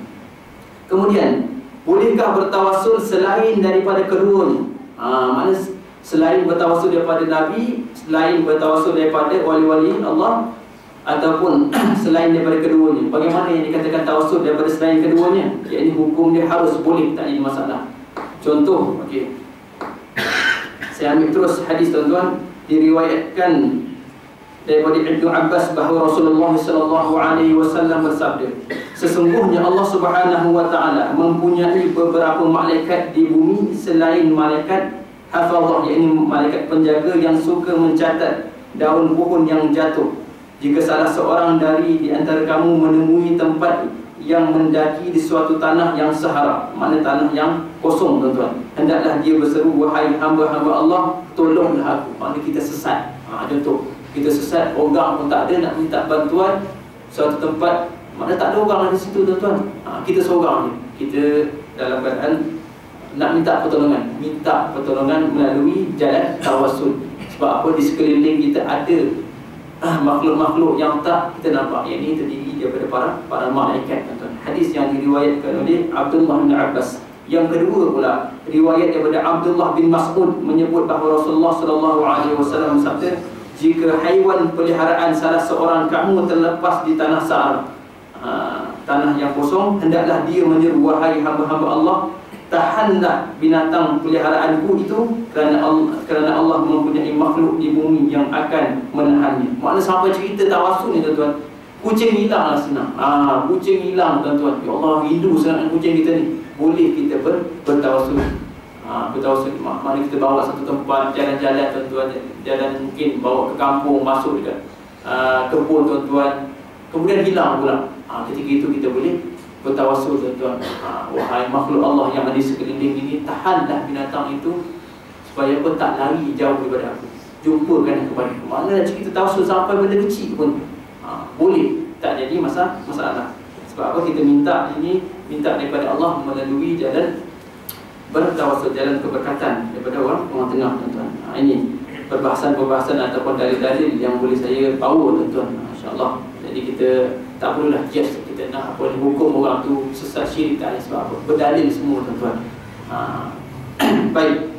Kemudian, bolehkah bertawassul selain daripada keduanya? Mana selain bertawassul daripada Nabi, selain bertawassul daripada wali-wali Allah, ataupun selain daripada keduanya? Bagaimana yang dikatakan tawassul daripada selain keduanya? Iaitu hukum dia harus, boleh, tak jadi masalah. Contoh, okey, saya ambil terus hadis, tuan-tuan. Diriwayatkan daripada Ibnu Abbas bahawa Rasulullah SAW bersabda, sesungguhnya Allah Subhanahu wa taala mempunyai beberapa malaikat di bumi selain malaikat hafazah, iaitu malaikat penjaga yang suka mencatat daun pohon yang jatuh. Jika salah seorang dari di antara kamu menemui tempat yang mendaki di suatu tanah yang sahara, mana tanah yang kosong, tuan-tuan, hendaklah dia berseru, wahai hamba-hamba Allah, tolonglah aku. Mana kita sesat, contoh kita sesat, orang pun tak ada, nak minta bantuan suatu tempat mana tak ada orang di situ, tuan-tuan. Kita seorang je, kita dalam keadaan nak minta pertolongan melalui jalan tawassul. Sebab apa? Di sekeliling kita ada makhluk-makhluk yang tak kita nampak, yang ini terdiri daripada para malaikat, tuan-tuan. Hadis yang diriwayatkan oleh Abdullah bin Abbas. Yang kedua pula, riwayat daripada Abdullah bin Mas'ud menyebut bahawa Rasulullah SAW bersabda, jika haiwan peliharaan salah seorang kamu terlepas di tanah sahara, tanah yang kosong, hendaklah dia menyeru, wahai hamba-hamba Allah, tahanlah binatang peliharaanku itu, kerana Allah mempunyai makhluk di bumi yang akan menahannya. Maknanya sampai cerita tawassul ni, tuan-tuan, kucing hilang lah senang. Kucing hilang, tuan-tuan. Ya Allah, rindu sangat kucing kita ni. Boleh kita bertawassul. Bertawassul, mana kita bawa satu tempat, jalan-jalan, tuan-tuan, jalan mungkin bawa ke kampung, masuk dekat kebun, tuan-tuan, kemudian hilang pula. Ketika itu kita boleh bertawassul, tuan-tuan. Wahai makhluk Allah yang ada di sekeliling ini, tahanlah binatang itu supaya apa? Tak lari jauh daripada aku, jumpakan kepada aku. Mana kita tawassul sampai benda kecil pun boleh, tak jadi masalah. Sebab apa? Kita minta daripada Allah melalui jalan bertawassul, jalan keberkatan daripada orang tengah, tuan-tuan. Ini perbahasan ataupun dalil-dalil yang boleh saya bawa, tuan-tuan, insya-Allah. Jadi kita tak perlulah just kita nak apa hukum orang tu sesat syirik, tak ada. Sebab apa? Berdalil semua, tuan-tuan. Baik,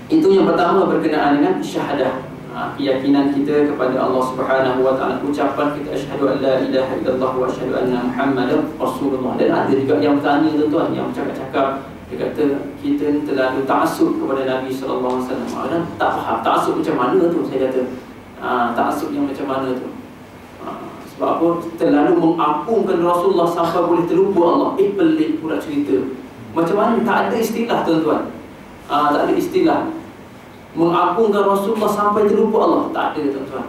itu yang pertama berkenaan dengan syahadah, keyakinan kita kepada Allah Subhanahu wa taala, ucapan kita asyhadu an la ilaha illallah wa asyhadu anna Muhammadar Rasulullah. Dan ada juga yang bertanya, tuan-tuan, yang bercakap-cakap, dia kata kita ni terlalu ta'assub kepada Nabi sallallahu alaihi wasallam. Dan tak faham ta'assub macam mana tu. Saya kata ta'assub yang macam mana tu? Sebab apa? Terlalu mengagungkan Rasulullah sampai boleh terlupa Allah. Pelik pula cerita. Macam mana? Tak ada istilah, tuan-tuan. Tak ada istilah mengagungkan Rasulullah sampai terlupa Allah. Tak ada, tuan-tuan.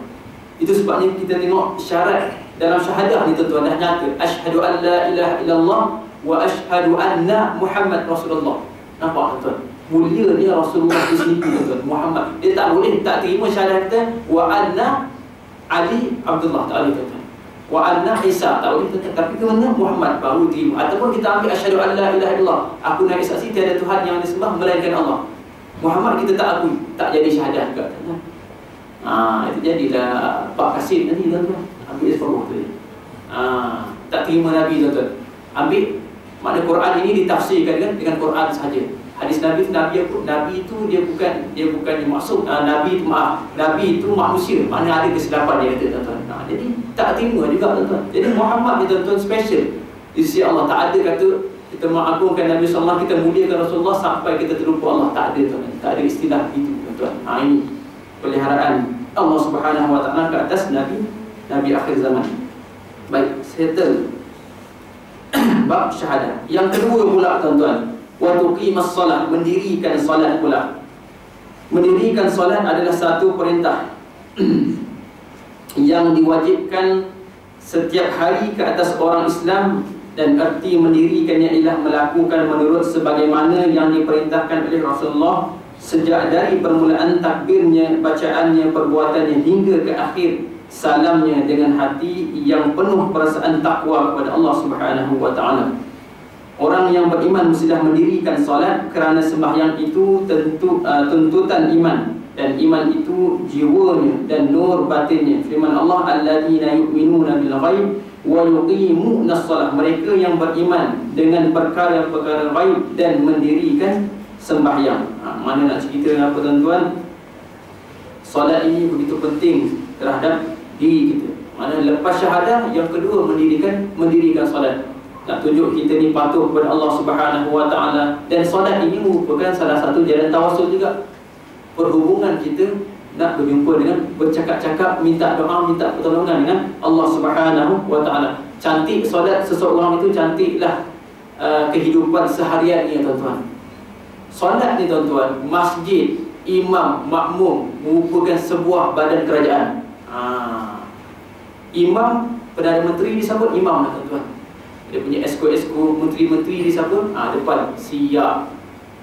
Itu sebabnya kita tengok syarat dalam syahadah ni, tuan-tuan, dah nyata. Asyhadu an la ilaha illallah wa asyhadu anna Muhammad Rasulullah. Nampak, tuan-tuan? Mulia dia Rasulullah di sini, tuan-tuan. Muhammad. Dia tak boleh tak terima syahadah kita wa anna Ali Abdullah, tak boleh, tuan-tuan. Wa anna Isa, tak boleh, tuan-tuan. Tapi kena Muhammad baru terima. Ataupun kita ambil asyhadu an la ilaha illallah, aku naik saksi tiada Tuhan yang disembah melainkan Allah. Muhammad kita tak akui, tak jadi syahadah juga, tuan-tuan. Itu jadilah Pak Kasim tadi, tuan-tuan. Ambil separuh tu. Tak terima Nabi, tuan-tuan. Ambil makna Quran ini ditafsirkan dengan Quran sahaja. Hadis Nabi itu, Nabi itu dia bukan maksud Nabi itu manusia. Mana ada kesilapan dia kata, tuan-tuan. Jadi tak terima juga, tuan-tuan. Jadi Muhammad ni, tuan-tuan, special di sisi Allah. Tak ada kata kita mengagungkan Nabi SAW, kita muliakan Rasulullah sampai kita terlupa Allah. Tak ada, tuan-tuan. Tak ada istilah itu, tuan-tuan. Ini peliharaan Allah Subhanahu wa taala ke atas Nabi akhir zaman. Baik, settle bab syahadah. Yang kedua pula, tuan-tuan, wa tuqimas salat, mendirikan salat pula. Mendirikan solat adalah satu perintah yang diwajibkan setiap hari ke atas orang Islam, dan erti mendirikannya ialah melakukan menurut sebagaimana yang diperintahkan oleh Rasulullah sejak dari permulaan takbirnya, bacaannya, perbuatannya hingga ke akhir salamnya dengan hati yang penuh perasaan takwa kepada Allah Subhanahu wa taala. Orang yang beriman mestilah mendirikan solat kerana sembahyang itu tuntutan iman, dan iman itu jiwanya dan nur batinnya. Firman Allah, alladzina yu'minuna bil ghaib wa yuqimuna shalah, mereka yang beriman dengan perkara-perkara ghaib dan mendirikan sembahyang. Mana nak cerita apa tuan-tuan, solat ini begitu penting terhadap diri kita. Mana lepas syahadah, yang kedua mendirikan solat. Nak tunjuk kita ni patuh kepada Allah Subhanahu wa taala, dan solat ini merupakan salah satu jalan tawasul juga. Perhubungan kita nak berjumpa dengan, bercakap-cakap, minta doa, minta pertolongan dengan Allah Subhanahu wa taala. Cantik solat seseorang itu, cantiklah kehidupan seharian ni tuan-tuan. Solat ni tuan-tuan, masjid, imam, makmum merupakan sebuah badan kerajaan. Imam, Perdana Menteri disebut imam lah tuan-tuan. Dia punya esko-esko, menteri-menteri disebut depan siap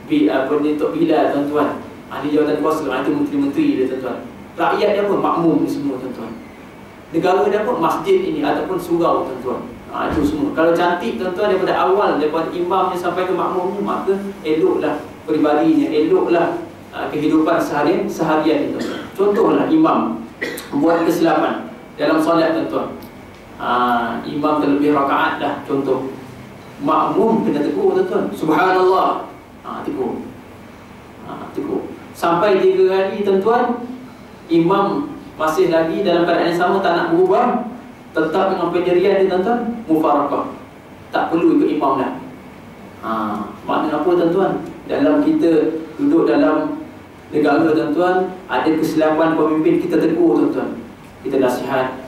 Tok Bilal tuan-tuan. Ahli jawatan kuasa, itu menteri-menteri dia tuan-tuan. Rakyat dia pun makmum ni semua tuan-tuan. Negara dia pun masjid ini ataupun surau tuan-tuan. Itu semua. Kalau cantik tuan-tuan, daripada awal, daripada imamnya sampai ke makmumnya, maka eloklah peribadinya, eloklah kehidupan seharian itu. Contohlah imam buat kesilapan dalam solat tuan-tuan. Imam terlebih rakaat dah, contoh. Makmum kena tegur tuan-tuan. Subhanallah. Tegur. Tegur. Sampai 3 hari tuan-tuan, imam masih lagi dalam keadaan yang sama, tak nak berubah, tetap dengan pendirian dia tuan-tuan, mufarakah. Tak perlu ikut imam dah. Maknanya apa tuan-tuan? Dalam kita duduk dalam negara tuan-tuan, ada kesilapan pemimpin, kita tegur tuan-tuan, kita nasihat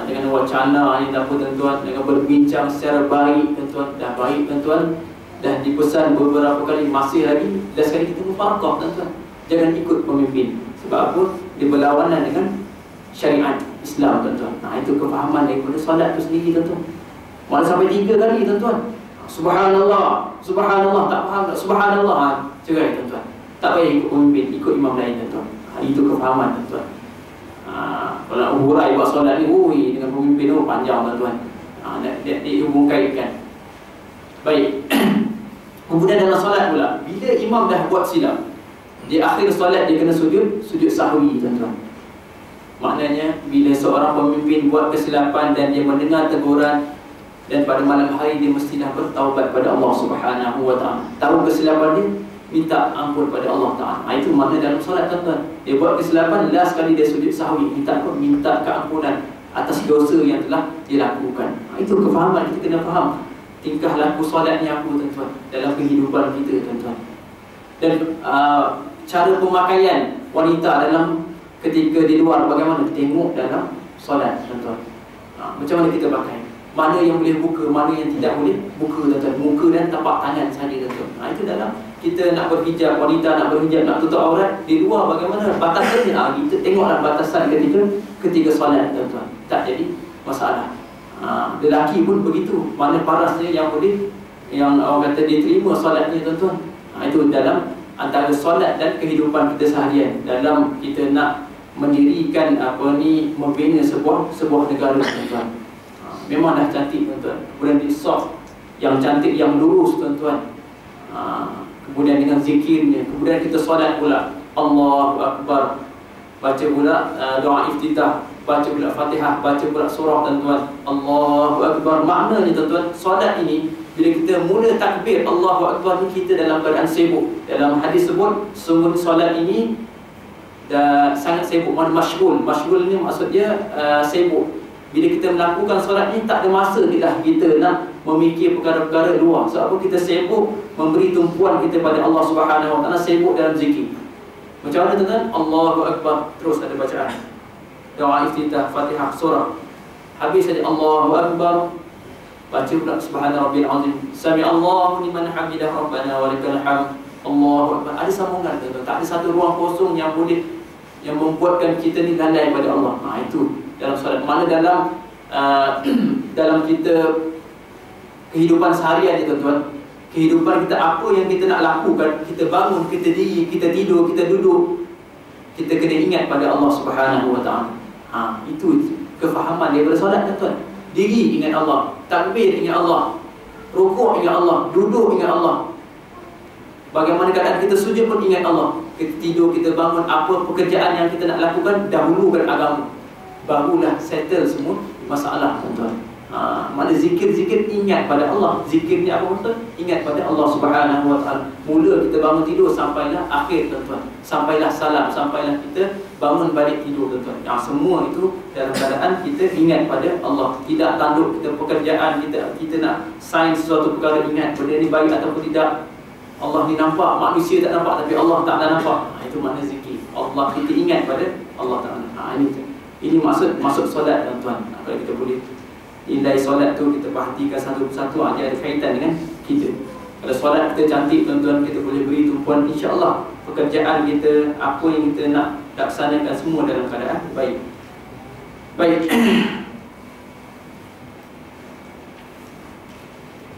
dengan wacana ni, apa tuan-tuan, dengan berbincang secara baik tuan-tuan. Dah baik tuan-tuan, dah dipesan beberapa kali, masih lagi, dah sekali kita mufarakah tuan-tuan. Jangan ikut pemimpin. Sebab apa? Dia berlawanan dengan syariat Islam tuan-tuan. Itu kefahaman daripada solat tu sendiri tuan-tuan. Malah sampai 3 kali tuan-tuan. Subhanallah, subhanallah, tak faham tak? Subhanallah, cerai tuan-tuan. Tak payah ikut pemimpin, ikut imam lain tuan-tuan. Itu kefahaman tuan-tuan. Kalau nak hurai buat solat ni, dengan pemimpin tu panjang tuan-tuan. Dia hubung kaitkan. Baik. Kemudian dalam solat pula, bila imam dah buat silap, di akhir solat dia kena sujud sahwi tuan-tuan. Maknanya bila seorang pemimpin buat kesilapan dan dia mendengar teguran, dan pada malam hari dia mestilah bertaubat pada Allah Subhanahu wa taala. Tahu kesilapan dia, minta ampun pada Allah taala. Itu makna dalam solat tuan-tuan. Dia buat kesilapan, last kali dia sujud sahwi, minta keampunan atas dosa yang telah dilakukan. Itu kefahaman, kita kena faham tingkah laku solat ni apa tuan-tuan dalam kehidupan kita tuan-tuan. Dan cara pemakaian wanita dalam ketika di luar bagaimana, tengok dalam solat tuan-tuan. Macam mana kita pakai, mana yang boleh buka, mana yang tidak boleh buka tuan-tuan. Muka dan tapak tangan saja tuan-tuan. Itu dalam kita nak berhijab, wanita nak berhijab, nak tutup aurat, di luar bagaimana batasannya. Kita tengoklah batasan ketika solat tuan-tuan, tak jadi masalah. Lelaki pun begitu, mana parasnya yang boleh, yang orang kata diterima solatnya tuan-tuan. Itu dalam antara solat dan kehidupan kita seharian, dalam kita nak mendirikan membina sebuah negara tuan-tuan. Memang dah cantik tuan-tuan, kemudian di soft, yang cantik, yang lurus tuan-tuan. Kemudian dengan zikirnya, kemudian kita solat pula, Allahu Akbar, baca pula doa iftitah, baca pula Fatihah, baca pula surah tuan-tuan. Allahu Akbar. Maknanya tuan-tuan, solat ini bila kita mula takbir Allahu Akbar ni, kita dalam keadaan sibuk. Dalam hadis sebut, sungguh solat ini dah sangat sibuk, masyghul. Masyghul ni maksudnya sibuk. Bila kita melakukan solat ni, tak ada masa kita nak memikir perkara-perkara luar. Sebab apa? Kita sibuk memberi tumpuan kita pada Allah Subhanahu wa taala, sibuk dalam zikir. Macam mana tuan-tuan? Allahu Akbar, terus ada bacaan doa iftitah, Fatihah, surah. Habis saja Allahu Akbar, baca pula Subhana Rabbil Azim, Sami Allahu liman hamidah, Rabbana wa lakal hamd. Allahu Akbar. Ada sambungan tuan-tuan. Tak ada satu ruang kosong yang boleh yang membuatkan kita ni lalai pada Allah. Itu dalam solat. Mana dalam kita kehidupan seharian ni tuan-tuan, kehidupan kita, apa yang kita nak lakukan, kita bangun, kita diri, kita tidur, kita duduk, kita kena ingat pada Allah Subhanahu Wa Taala. Itu kefahaman daripada solat tuan-tuan. Diri ingat Allah, takbir ingat Allah, rukuk ingat Allah, duduk ingat Allah. Bagaimana keadaan kita sujud pun ingat Allah. Kita tidur, kita bangun, apa pekerjaan yang kita nak lakukan, dahulukan agama, barulah settle semua masalah tuan-tuan. Mana zikir-zikir ingat pada Allah. Zikir ni apa maksud? Ingat pada Allah Subhanahu Wa Taala. Mula kita bangun tidur sampailah akhir tuan-tuan, sampailah salam, sampailah kita bangun balik tidur tuan-tuan. Semua itu dalam keadaan kita ingat pada Allah. Tidak tanduk kita pekerjaan, kita nak sign sesuatu perkara, ingat benda ni baik ataupun tidak. Allah ni nampak, manusia tak nampak, tapi Allah tak ada nampak. Itu makna zikir. Allah, kita ingat pada Allah Taala. Ini masuk solat tuan-tuan. Kalau kita boleh nilai solat tu, kita perhatikan satu persatu, ada kaitan dengan kita. Kalau solat kita cantik tuan-tuan, kita boleh beri tumpuan, insya-Allah pekerjaan kita, apa yang kita nak laksanakan, semua dalam keadaan baik.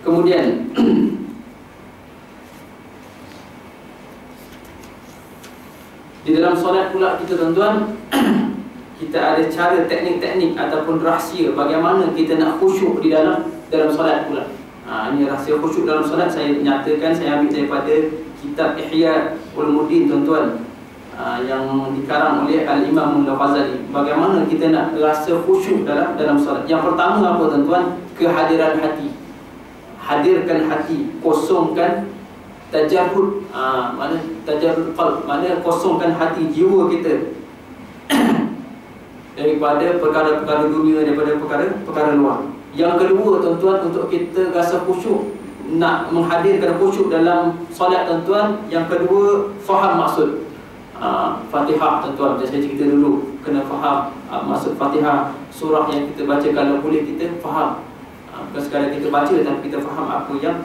Kemudian di dalam solat pula kita tuan-tuan, kita ada cara, teknik-teknik ataupun rahsia bagaimana kita nak khusyuk di dalam solat pula. Ini rahsia khusyuk dalam solat saya nyatakan, saya ambil daripada kitab Ihya Ulumuddin tuan-tuan, yang dikarang oleh Al-Imam Al-Ghazali. Bagaimana kita nak rasa khusyuk dalam solat. Yang pertama apa tuan-tuan? Kehadiran hati. Hadirkan hati, kosongkan tajarrud. Mana tajarrud qalb, mana kosongkan hati, jiwa kita daripada perkara-perkara dunia, daripada perkara luar. Yang kedua tuan-tuan, untuk kita rasa khusyuk, nak menghadirkan khusyuk dalam solat tuan-tuan, yang kedua faham maksud Fatihah tuan-tuan. Saya cerita dulu, kena faham maksud Fatihah, surah yang kita baca. Kalau boleh kita faham, bukan sekadar kita baca, tapi kita faham apa yang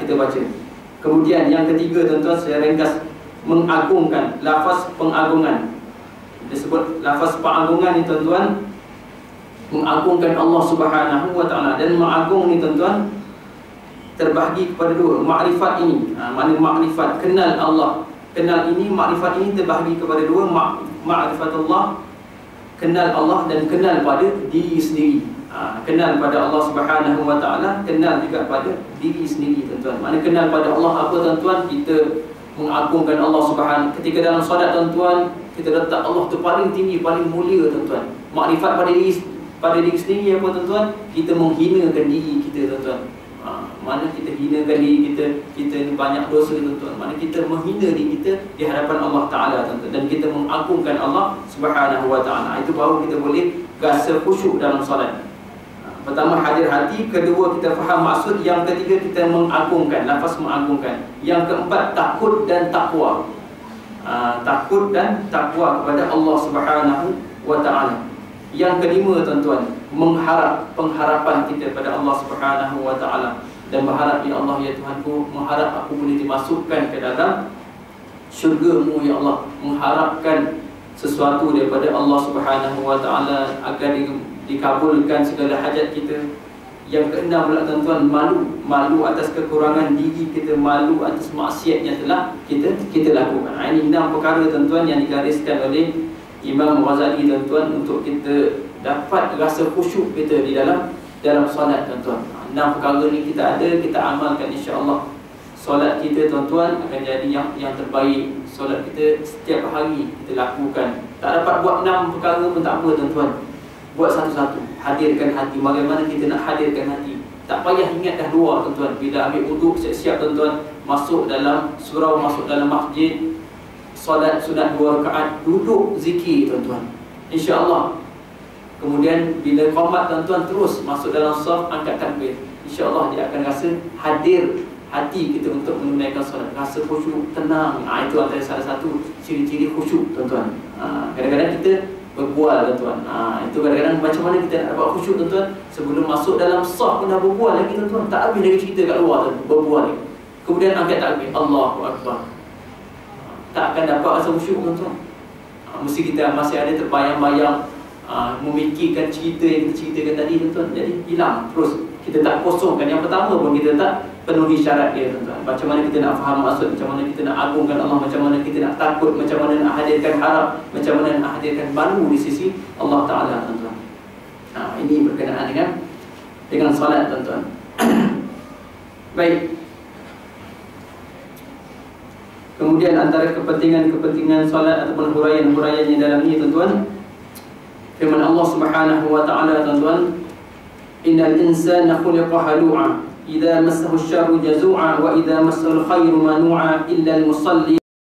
kita baca. Kemudian yang ketiga tuan-tuan, saya ringkas, mengagungkan, lafaz pengagungan. Disebut lafaz pengagungan ni tuan-tuan, mengagungkan Allah Subhanahu Wa Taala. Dan mengagung ni tuan-tuan terbahagi kepada dua. Makrifat ini, mana makrifat, kenal Allah. Kenal ini, makrifat ini terbahagi kepada dua. Makrifat Allah, kenal Allah, dan kenal pada diri sendiri. Kenal pada Allah Subhanahu Wa Taala, kenal juga pada diri sendiri tuan-tuan. Mana kenal pada Allah apa tuan-tuan? Kita mengagungkan Allah Subhanahu. Ketika dalam solat tuan-tuan, kita letak Allah tu paling tinggi, paling mulia tuan-tuan. Makrifat pada diri sendiri apa tuan-tuan? Kita menghinakan diri kita tuan-tuan. Mana kita hinakan diri kita ni banyak dosa tuan-tuan. Mana kita menghina diri kita di hadapan Allah Ta'ala tuan-tuan. Dan kita mengagungkan Allah Subhanahu Wa Ta'ala. Itu baru kita boleh rasa khusyuk dalam solat. Pertama, hadir hati. Kedua, kita faham maksud. Yang ketiga, kita mengagungkan, lafaz mengagungkan. Yang keempat, takut dan takwa. Takut dan takwa kepada Allah Subhanahu Wa Ta'ala. Yang kelima tuan-tuan, mengharap, pengharapan kita pada Allah Subhanahu Wa Ta'ala. Dan berharap, ya Allah, ya Tuhanku, mengharap aku boleh dimasukkan ke dalam syurga-Mu, ya Allah. Mengharapkan sesuatu daripada Allah Subhanahu Wa Ta'ala agar dikabulkan segala hajat kita. Yang keenam pula tuan-tuan, malu atas kekurangan diri kita, malu atas maksiat yang telah kita lakukan. Ini 6 perkara tuan-tuan yang digariskan oleh Imam Ghazali tuan-tuan, untuk kita dapat rasa khusyuk kita di dalam solat tuan-tuan. 6 perkara ni kita ada, kita amalkan, insya-Allah solat kita tuan-tuan akan jadi yang terbaik. Solat kita setiap hari kita lakukan. Tak dapat buat 6 perkara pun tak apa tuan-tuan. Buat satu-satu. Hadirkan hati. Bagaimana kita nak hadirkan hati? Tak payah ingat dah doa tuan-tuan. Bila ambil wuduk, siap-siap tuan-tuan, masuk dalam surau, masuk dalam masjid, solat sunat 2 rakaat, duduk zikir tuan-tuan, insya-Allah. Kemudian bila qamat tuan-tuan, terus masuk dalam saf, angkat takbir. Insya-Allah dia akan rasa hadir hati kita untuk menunaikan solat, rasa khusyuk, tenang. Itu antara salah satu ciri-ciri khusyuk tuan-tuan. Kadang-kadang kita berbual tuan-tuan. Itu kadang-kadang macam mana kita nak dapat khusyuk tuan-tuan? Sebelum masuk dalam saf pun dah berbual lagi tuan-tuan. Tak habis lagi cerita kat luar tuan, berbual lagi. kemudian angkat takbir, Allahu Akbar, tak akan dapat rasa khusyuk, tuan-tuan. Mesti kita masih ada terbayang-bayang memikirkan cerita yang kita ceritakan tadi, tuan-tuan. Jadi hilang terus, kita tak kosongkan. Yang pertama pun kita tak penuhi syarat dia, tuan-tuan. Macam mana kita nak faham maksud, macam mana kita nak agungkan Allah, macam mana kita nak takut, macam mana nak hadirkan harap, macam mana nak hadirkan malu di sisi Allah Ta'ala, tuan-tuan. Ini berkenaan dengan salat, tuan-tuan. Baik. Kemudian antara kepentingan salat ataupun huraian-huraian yang dalam ni, tuan-tuan, firman Allah Subhanahu wa Ta'ala, tuan-tuan, innal insana khuliqa halu'a idza massahu asy-syarru jazu'a wa idza massahu al-khairu manu'a illa al-musalli